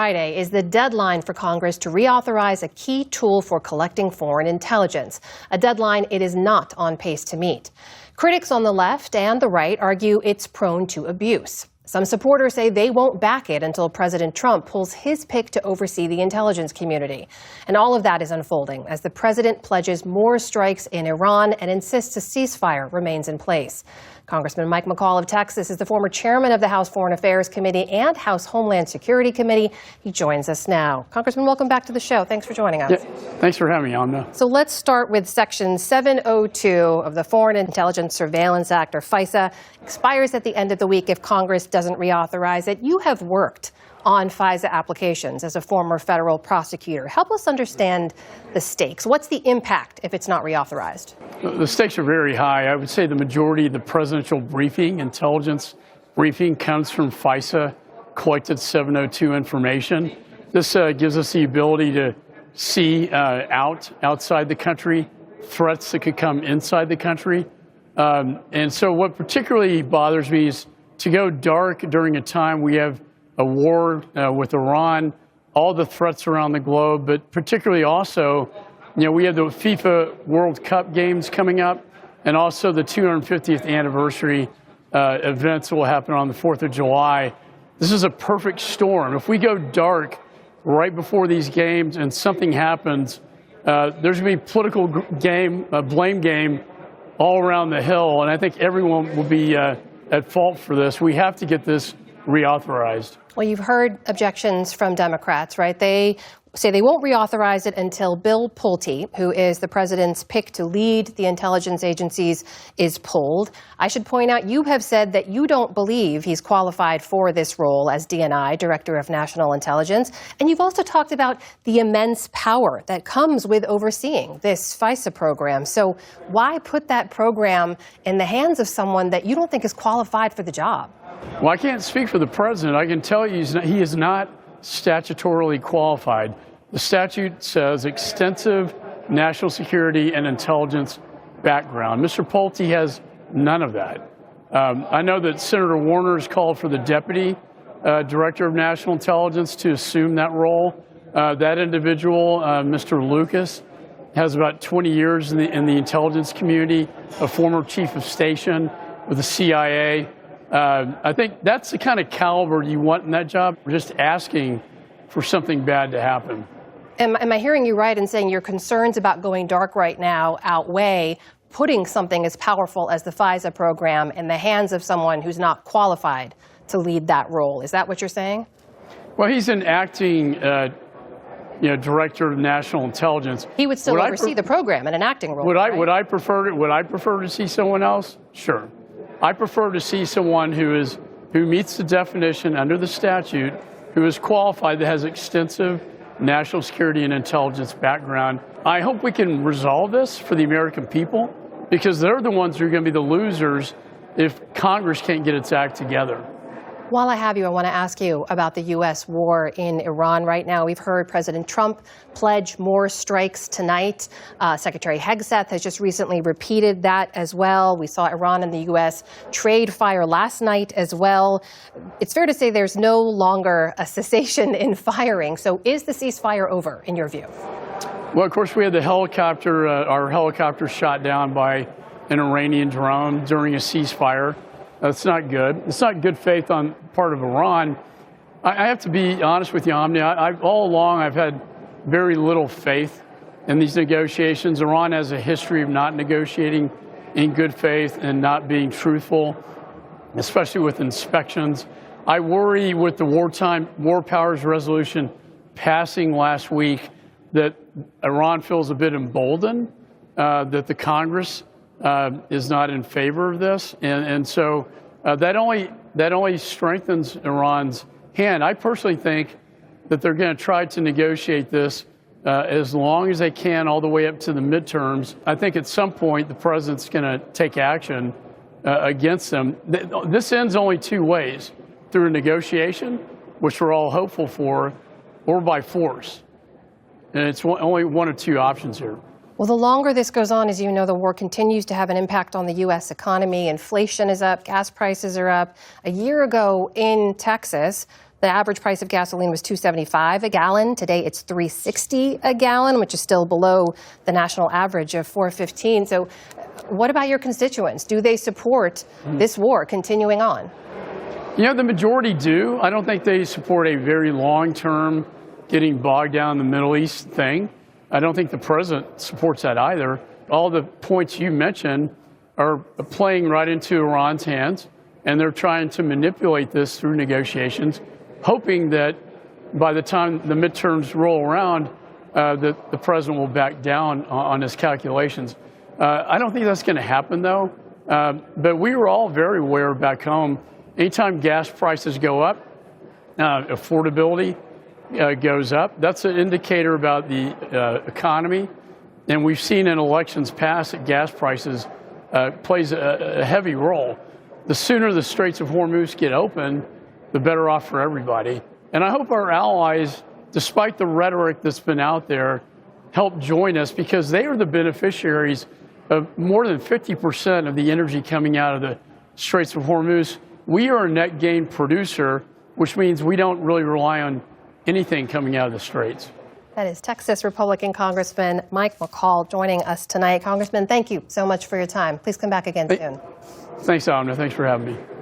Friday is the deadline for Congress to reauthorize a key tool for collecting foreign intelligence, a deadline it is not on pace to meet. Critics on the left and the right argue it's prone to abuse. Some supporters say they won't back it until President Trump pulls his pick to oversee the intelligence community. And all of that is unfolding as the president pledges more strikes in Iran and insists a ceasefire remains in place. Congressman Mike McCaul of Texas is the former chairman of the House Foreign Affairs Committee and House Homeland Security Committee. He joins us now. Congressman, welcome back to the show. Thanks for joining us. Yeah, thanks for having me on. So let's start with Section 702 of the Foreign Intelligence Surveillance Act, or FISA. Expires at the end of the week if Congress doesn't reauthorize it. You have worked on FISA applications as a former federal prosecutor. Help us understand the stakes. What's the impact if it's not reauthorized? The stakes are very high. I would say the majority of the presidential briefing, intelligence briefing, comes from FISA collected 702 information. This gives us the ability to see outside the country, threats that could come inside the country. And so what particularly bothers me is to go dark during a time we have a war with Iran, all the threats around the globe, but particularly also, we have the FIFA World Cup games coming up, and also the 250th anniversary events that will happen on the 4th of July. This is a perfect storm. If we go dark right before these games and something happens, there's going to be political blame game all around the Hill, and I think everyone will be at fault for this. We have to get this reauthorized. Well, you've heard objections from Democrats, right? They say they won't reauthorize it until Bill Pulte, who is the president's pick to lead the intelligence agencies, is pulled. I should point out, you have said that you don't believe he's qualified for this role as DNI, Director of National Intelligence. And you've also talked about the immense power that comes with overseeing this FISA program. So why put that program in the hands of someone that you don't think is qualified for the job? Well, I can't speak for the president. I can tell you he is not statutorily qualified. The statute says extensive national security and intelligence background. Mr. Pulte has none of that. I know that Senator Warner has called for the Deputy Director of National Intelligence to assume that role. That individual, Mr. Lucas, has about 20 years in the intelligence community, a former chief of station with the CIA. I think that's the kind of caliber you want in that job. We're just asking for something bad to happen. Am I hearing you right in saying your concerns about going dark right now outweigh putting something as powerful as the FISA program in the hands of someone who's not qualified to lead that role? Is that what you're saying? Well, he's an acting Director of National Intelligence. He would still oversee the program in an acting role. Would I prefer to see someone else? Sure. I prefer to see someone who meets the definition under the statute, who is qualified, that has extensive national security and intelligence background. I hope we can resolve this for the American people, because they're the ones who are going to be the losers if Congress can't get its act together. While I have you, I want to ask you about the U.S. war in Iran right now. We've heard President Trump pledge more strikes tonight. Secretary Hegseth has just recently repeated that as well. We saw Iran and the U.S. trade fire last night as well. It's fair to say there's no longer a cessation in firing. So is the ceasefire over, in your view? Well, of course, we had the helicopter, our helicopter shot down by an Iranian drone during a ceasefire. That's not good. It's not good faith on part of Iran. I have to be honest with you, Omni. All along, I've had very little faith in these negotiations. Iran has a history of not negotiating in good faith and not being truthful, especially with inspections. I worry with the War Powers Resolution passing last week that Iran feels a bit emboldened, that the Congress is not in favor of this, and so that only strengthens Iran's hand. I personally think that they're going to try to negotiate this as long as they can, all the way up to the midterms. I think at some point the president's going to take action against them. This ends only two ways: through a negotiation, which we're all hopeful for, or by force. And it's only one of two options here. Well, the longer this goes on, as you know, the war continues to have an impact on the U.S. economy. Inflation is up, gas prices are up. A year ago in Texas, The average price of gasoline was $2.75 a gallon. Today it's $3.60 a gallon, which is still below the national average of $4.15. So what about your constituents? Do they support this war continuing on? You know, the majority do. I don't think they support a very long-term getting bogged down in the Middle East thing. I don't think the president supports that either. All the points you mentioned are playing right into Iran's hands, and they're trying to manipulate this through negotiations, hoping that by the time the midterms roll around, that the president will back down on his calculations. I don't think that's going to happen, though. But we were all very aware back home. Anytime gas prices go up, affordability goes up. That's an indicator about the economy. And we've seen in elections past that gas prices plays a heavy role. The sooner the Straits of Hormuz get open, the better off for everybody. And I hope our allies, despite the rhetoric that's been out there, help join us, because they are the beneficiaries of more than 50% of the energy coming out of the Straits of Hormuz. We are a net gain producer, which means we don't really rely on anything coming out of the Straits. That is Texas Republican Congressman Mike McCaul joining us tonight. Congressman, thank you so much for your time. Please come back again soon. Thanks, Amna. Thanks for having me.